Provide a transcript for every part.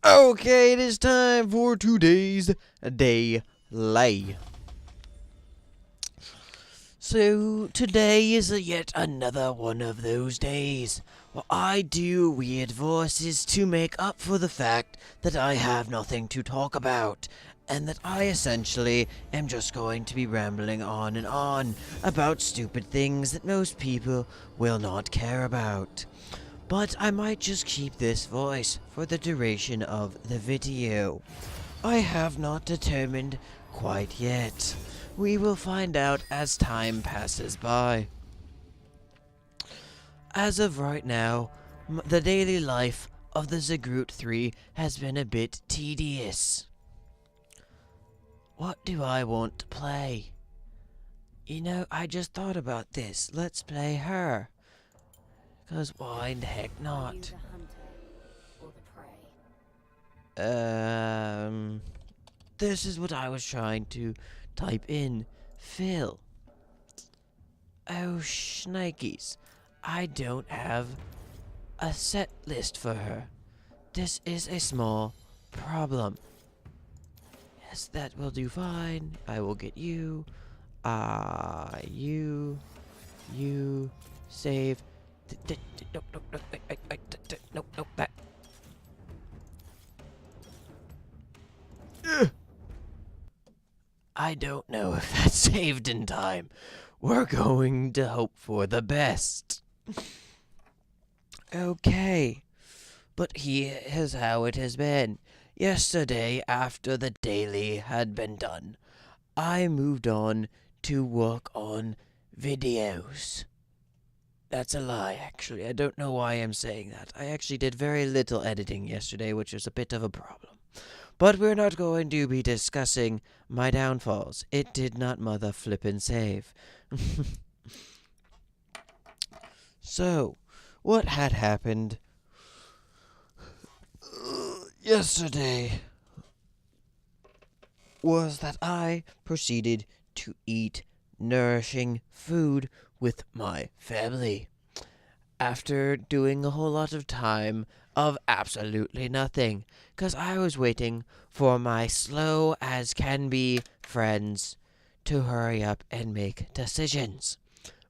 Okay, it is time for today's daily. So, today is yet another one of those days where I do weird voices to make up for the fact that I have nothing to talk about, and that I essentially am just going to be rambling on and on about stupid things that most people will not care about. But I might just keep this voice for the duration of the video. I have not determined quite yet. We will find out as time passes by. As of right now, the daily life of the ZEGROT3 has been a bit tedious. What do I want to play? You know, I just thought about this. Let's play her. Because why in the heck not? This is what I was trying to type in. Phil. Oh, shnikes. I don't have a set list for her. This is a small problem. Yes, that will do fine. I will get you. You. Save. Nope, that. I don't know if that saved in time. We're going to hope for the best. Okay, but here is how it has been. Yesterday, after the daily had been done, I moved on to work on videos. That's a lie, actually. I don't know why I'm saying that. I actually did very little editing yesterday, which is a bit of a problem. But we're not going to be discussing my downfalls. It did not mother flippin' save. So, what had happened yesterday was that I proceeded to eat nourishing food with my family. After doing a whole lot of time of absolutely nothing, because I was waiting for my slow as can be friends to hurry up and make decisions,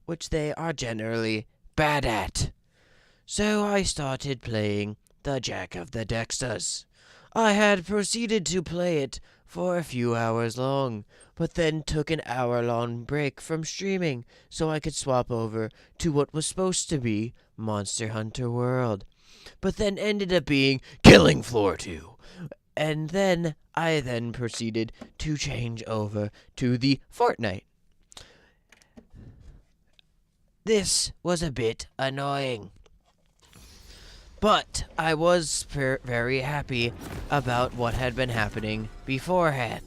which they are generally bad at. So I started playing the Jack of the Dexters. I had proceeded to play it for a few hours long, but then took an hour-long break from streaming so I could swap over to what was supposed to be Monster Hunter World, but then ended up being Killing Floor 2. And then I proceeded to change over to the Fortnite. This was a bit annoying, but I was very happy about what had been happening beforehand.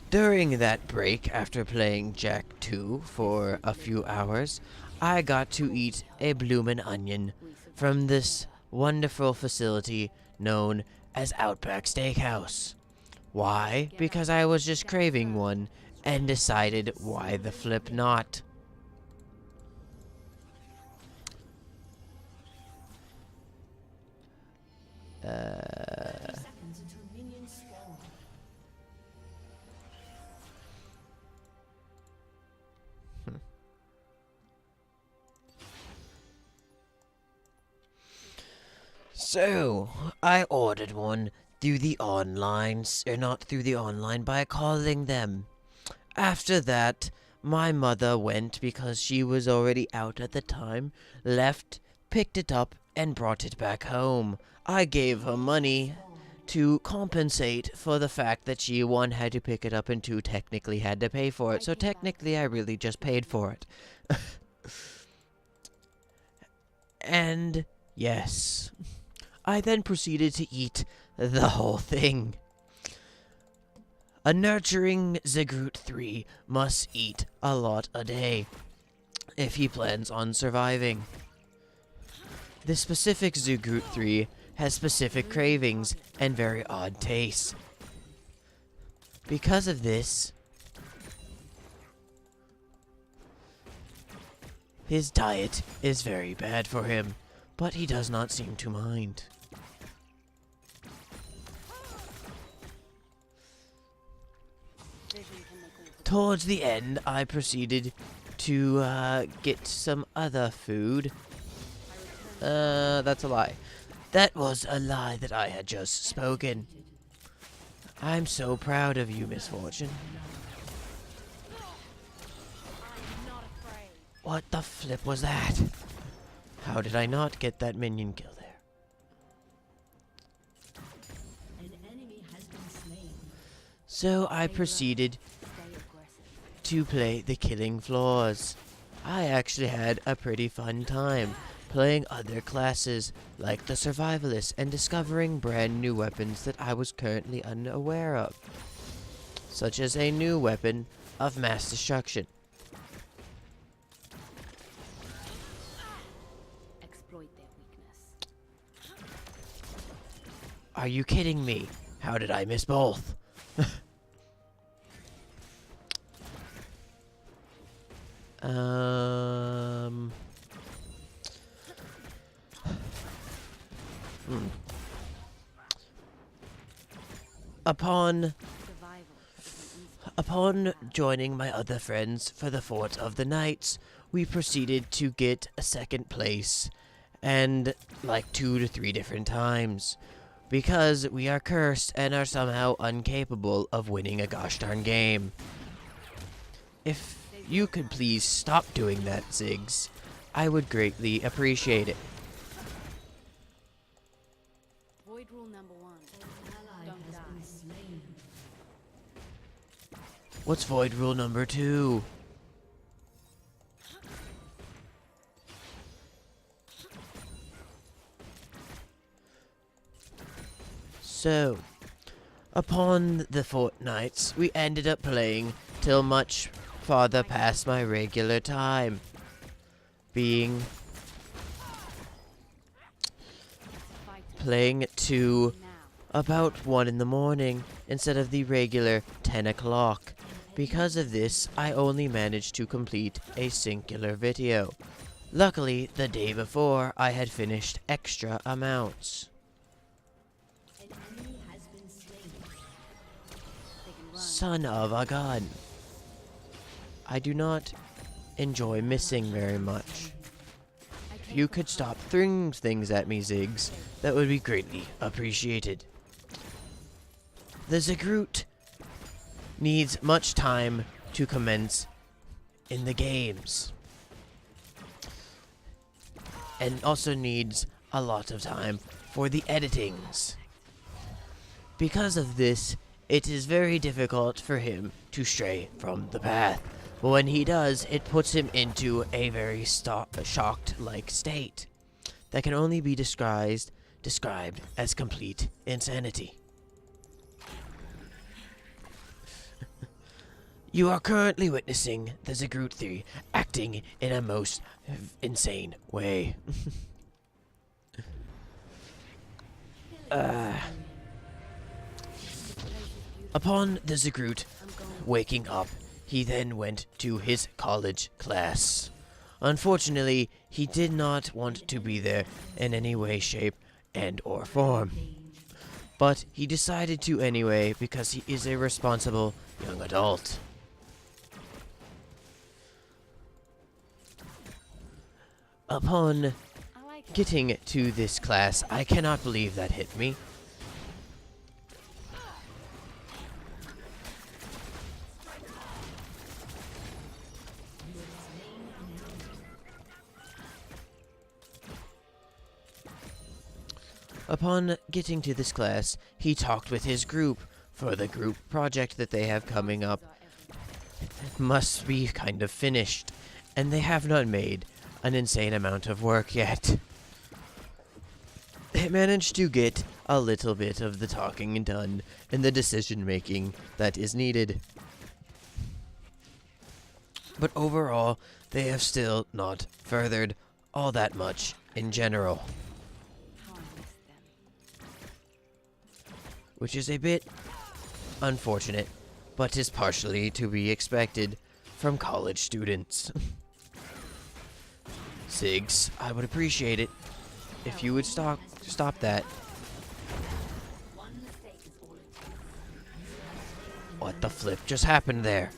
During that break, after playing Jack 2 for a few hours, I got to eat a bloomin' onion from this wonderful facility known as Outback Steakhouse. Why? Because I was just craving one and decided why the flip not. So, I ordered one through the online, or not through the online, by calling them. After that, my mother went because she was already out at the time, left, picked it up, and brought it back home. I gave her money to compensate for the fact that she, one, had to pick it up, and two, technically had to pay for it. So technically, I really just paid for it. And yes, I then proceeded to eat the whole thing. A nurturing ZEGROT3 must eat a lot a day if he plans on surviving. The specific ZEGROT3 has specific cravings and very odd tastes. Because of this, his diet is very bad for him, but he does not seem to mind. towards the end, I proceeded to get some other food. That's a lie. That was a lie that I had just spoken. I'm so proud of you, Misfortune. What the flip was that? How did I not get that minion kill there? So I proceeded to play the killing floors. I actually had a pretty fun time playing other classes like the Survivalist and discovering brand new weapons that I was currently unaware of, such as a new weapon of mass destruction. Exploit their weakness. Are you kidding me? How did I miss both? Upon joining my other friends for the Fort of the Knights, we proceeded to get a second place, and like 2 to 3 different times, because we are cursed and are somehow incapable of winning a gosh darn game. If you could please stop doing that, Ziggs, I would greatly appreciate it. Void rule number 1. Don't die. What's void rule number 2? So, upon the fortnights, we ended up playing till much farther past my regular time, being playing to about 1 in the morning instead of the regular 10 o'clock. Because of this, I only managed to complete a singular video. Luckily, the day before, I had finished extra amounts. Son of a gun. I do not enjoy missing very much. If you could stop throwing things at me, Ziggs, that would be greatly appreciated. The ZEGROT needs much time to commence in the games, and also needs a lot of time for the editings. Because of this, it is very difficult for him to stray from the path. But when he does, it puts him into a very shocked-like state that can only be described as complete insanity. You are currently witnessing the ZEGROT3 acting in a most insane way. Upon the ZEGROT waking up, he then went to his college class. Unfortunately, he did not want to be there in any way, shape, and or form. But he decided to anyway because he is a responsible young adult. Upon getting to this class, I cannot believe that hit me. Upon getting to this class, he talked with his group for the group project that they have coming up. Must be kind of finished, and they have not made an insane amount of work yet. They managed to get a little bit of the talking done and the decision making that is needed. But overall, they have still not furthered all that much in general. Which is a bit unfortunate, but is partially to be expected from college students. Ziggs, I would appreciate it if you would stop that. What the flip just happened there?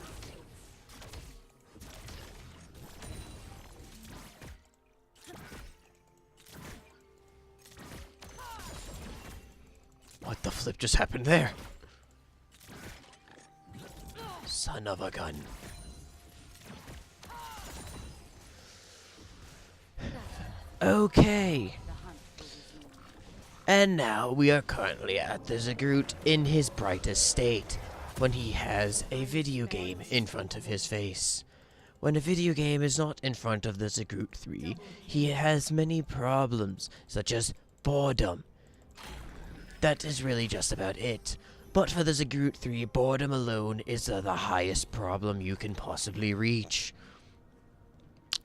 What the flip just happened there? Son of a gun. Okay. And now we are currently at the ZEGROT in his brightest state, when he has a video game in front of his face. When a video game is not in front of the ZEGROT3, he has many problems, such as boredom. That is really just about it. But for the ZEGROT3, boredom alone is the highest problem you can possibly reach,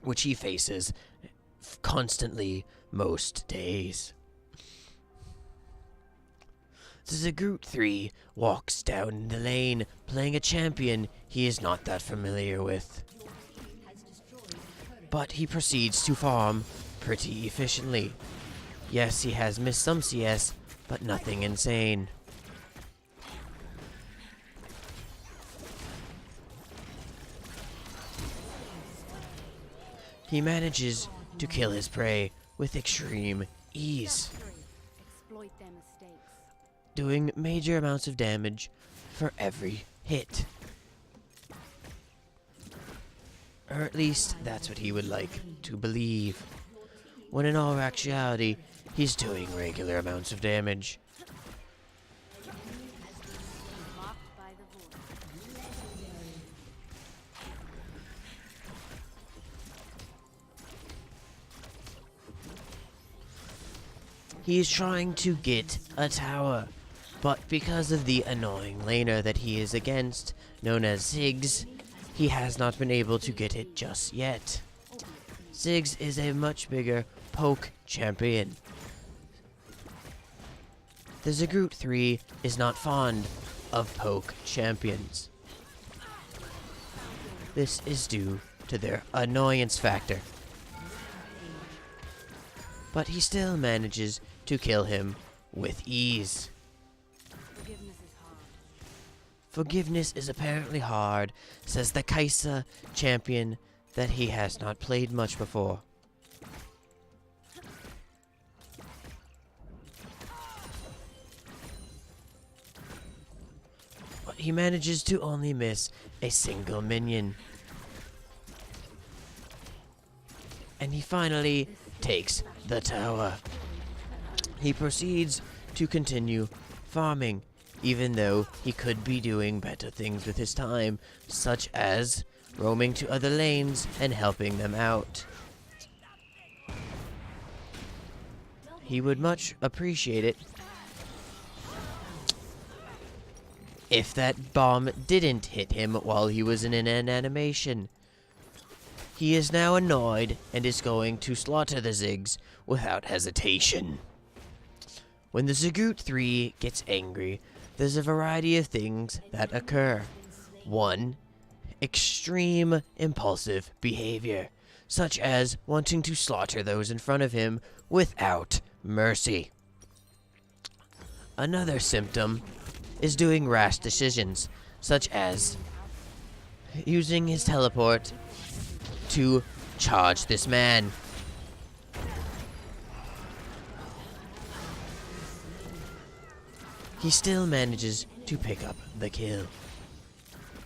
which he faces constantly most days. The ZEGROT3 walks down the lane, playing a champion he is not that familiar with. But he proceeds to farm pretty efficiently. Yes, he has missed some CS, but nothing insane. He manages to kill his prey with extreme ease, Exploit their mistakes. doing major amounts of damage for every hit. Or at least that's what he would like to believe, when in all actuality, he's doing regular amounts of damage. Marked by the void. He is trying to get a tower, but because of the annoying laner that he is against, known as Ziggs, he has not been able to get it just yet. Ziggs is a much bigger poke champion. The ZEGROT3 is not fond of poke champions. This is due to their annoyance factor. But he still manages to kill him with ease. Forgiveness is hard. Forgiveness is apparently hard, says the Kai'Sa champion that he has not played much before. But he manages to only miss a single minion. And he finally takes the tower. He proceeds to continue farming, even though he could be doing better things with his time, such as roaming to other lanes and helping them out. He would much appreciate it if that bomb didn't hit him while he was in an animation. He is now annoyed and is going to slaughter the Ziggs without hesitation. When the ZEGROT3 gets angry, there's a variety of things that occur. 1. Extreme impulsive behavior, such as wanting to slaughter those in front of him without mercy. Another symptom is doing rash decisions, such as using his teleport to charge this man. He still manages to pick up the kill.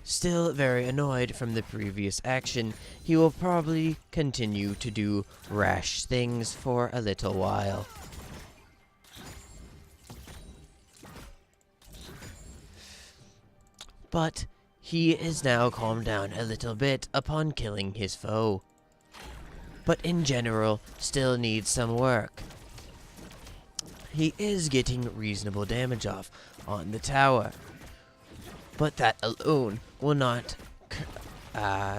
Still very annoyed from the previous action, he will probably continue to do rash things for a little while. But he is now calmed down a little bit upon killing his foe. But in general, still needs some work. He is getting reasonable damage off on the tower, but that alone will not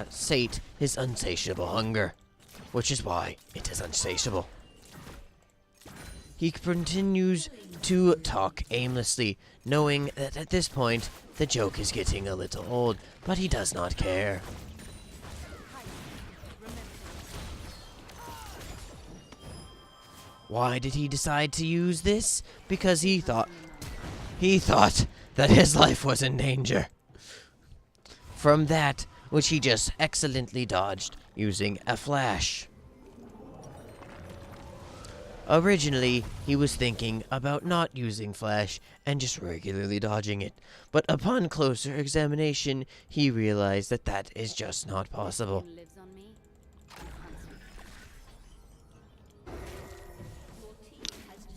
sate his insatiable hunger, which is why it is insatiable. He continues to talk aimlessly, knowing that at this point the joke is getting a little old, but he does not care. Why did he decide to use this? Because he thought that his life was in danger from that which he just excellently dodged using a flash. Originally, he was thinking about not using Flash and just regularly dodging it, but upon closer examination, he realized that that is just not possible. Lives on me.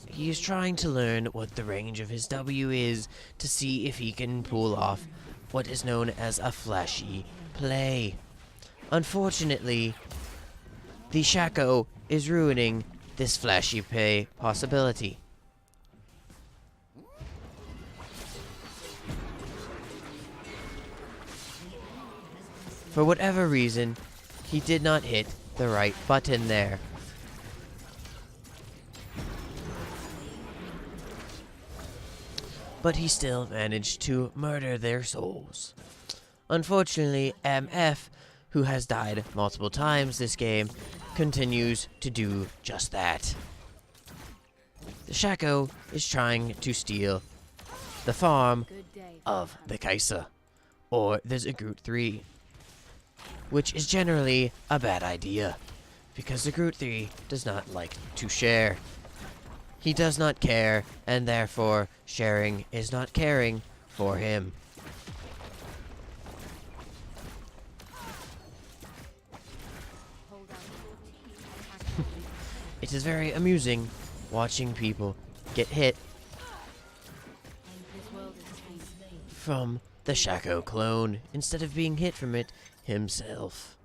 He is trying to learn what the range of his W is to see if he can pull off what is known as a flashy play. Unfortunately, the Shaco is ruining this flashy play possibility. For whatever reason, he did not hit the right button there. But he still managed to murder their souls. Unfortunately, MF, who has died multiple times this game, continues to do just that. The Shaco is trying to steal the farm Good day. of the Kai'Sa, or the ZEGROT3, which is generally a bad idea, because ZEGROT3 does not like to share. He does not care, and therefore sharing is not caring for him. It is very amusing watching people get hit This world is changing. from the Shaco clone instead of being hit from it himself.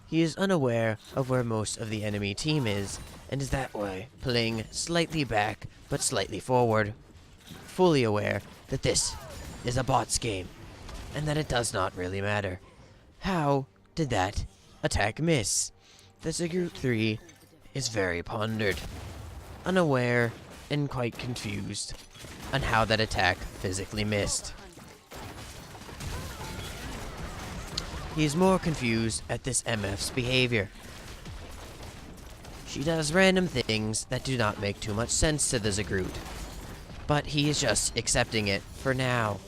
He is unaware of where most of the enemy team is, and is that way playing slightly back but slightly forward, fully aware that this is a bots game, and that it does not really matter. How did that attack miss? The ZEGROT3 is very pondered, unaware and quite confused on how that attack physically missed. He is more confused at this MF's behavior. She does random things that do not make too much sense to the ZEGROT, but he is just accepting it for now.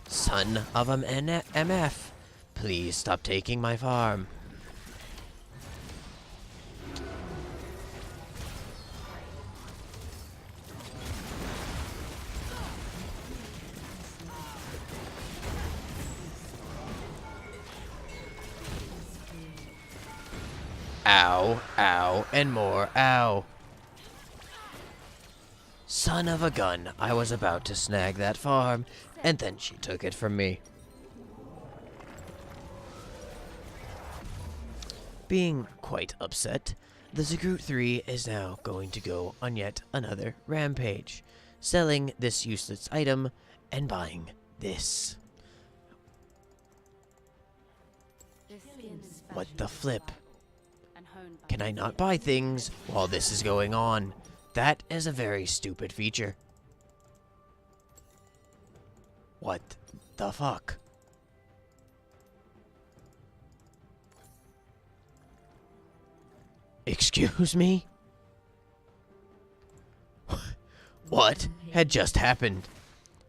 Son of an MF, please stop taking my farm. Ow, ow, and more ow. Son of a gun, I was about to snag that farm, and then she took it from me. Being quite upset, the ZEGROT3 is now going to go on yet another rampage, selling this useless item and buying this. This skin is What the flip? and honed by Can I not buy things while this is going on? That is a very stupid feature. What the fuck? Excuse me? What had just happened?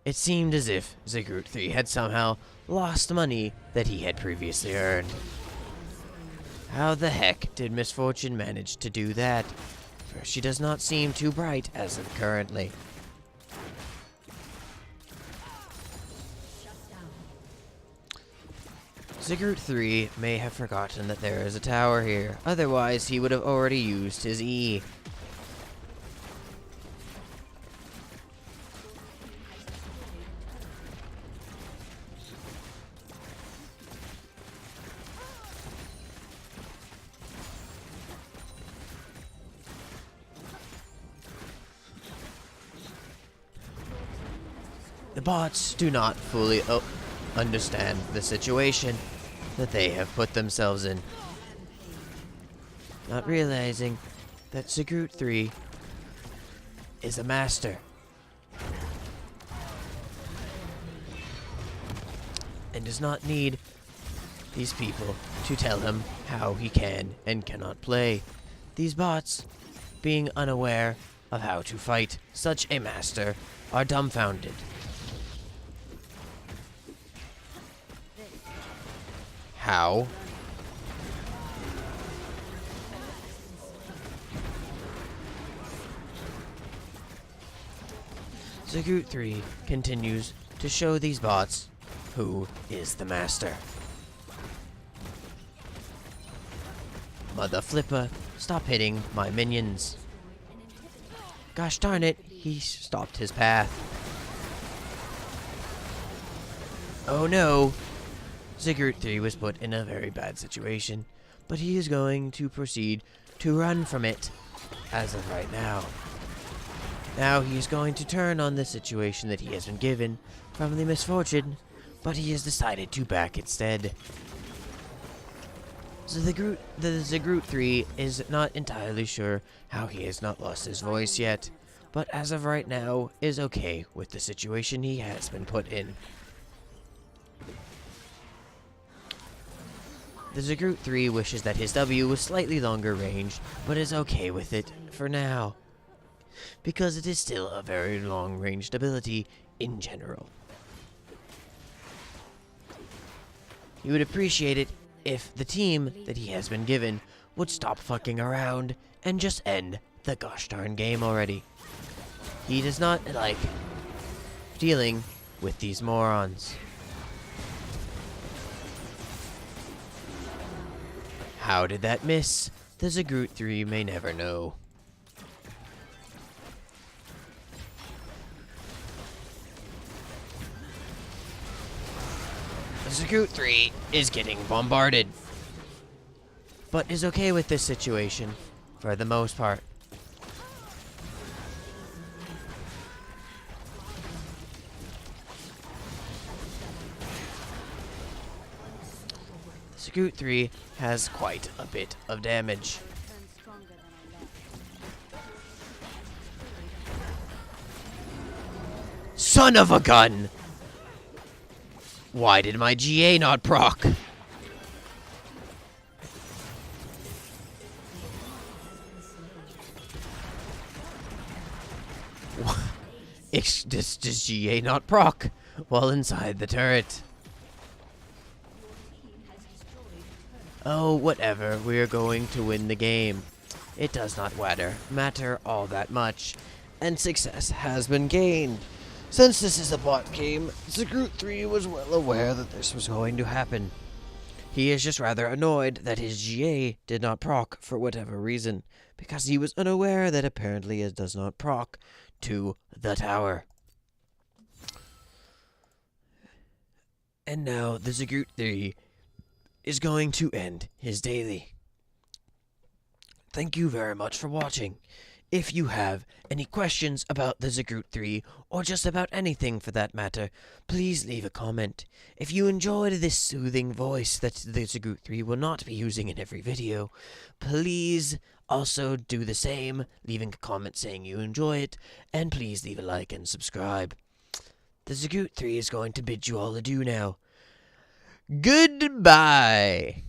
It seemed as if ZEGROT3 had somehow lost money that he had previously earned. How the heck did Misfortune manage to do that? For she does not seem too bright as of currently. ZEGROT3 may have forgotten that there is a tower here, otherwise he would have already used his E. The bots do not fully understand the situation that they have put themselves in, not realizing that ZEGROT3 is a master and does not need these people to tell him how he can and cannot play. These bots, being unaware of how to fight such a master, are dumbfounded. How? ZEGROT3 continues to show these bots who is the master. Mother flipper, stop hitting my minions. Gosh darn it, he stopped his path. Oh no! ZEGROT3 was put in a very bad situation, but he is going to proceed to run from it as of right now. Now he is going to turn on the situation that he has been given from the misfortune, but he has decided to back instead. So the ZEGROT3 is not entirely sure how he has not lost his voice yet, but as of right now is okay with the situation he has been put in. The ZEGROT3 wishes that his W was slightly longer range, but is okay with it for now, because it is still a very long-ranged ability in general. He would appreciate it if the team that he has been given would stop fucking around and just end the gosh darn game already. He does not like dealing with these morons. How did that miss? The ZEGROT3 may never know. The ZEGROT3 is getting bombarded, but is okay with this situation for the most part. ZEGROT3 has quite a bit of damage. Return stronger than I left. Son of a gun! Why did my GA not proc? Does GA not proc while inside the turret? Oh, whatever, we're going to win the game. It does not matter all that much, and success has been gained. Since this is a bot game, ZEGROT3 was well aware that this was going to happen. He is just rather annoyed that his GA did not proc for whatever reason, because he was unaware that apparently it does not proc to the tower. And now the ZEGROT3 is going to end his daily. Thank you very much for watching. If you have any questions about the ZEGROT3, or just about anything for that matter, please leave a comment. If you enjoyed this soothing voice that the ZEGROT3 will not be using in every video, please also do the same, leaving a comment saying you enjoy it, and please leave a like and subscribe. The ZEGROT3 is going to bid you all adieu now. Goodbye!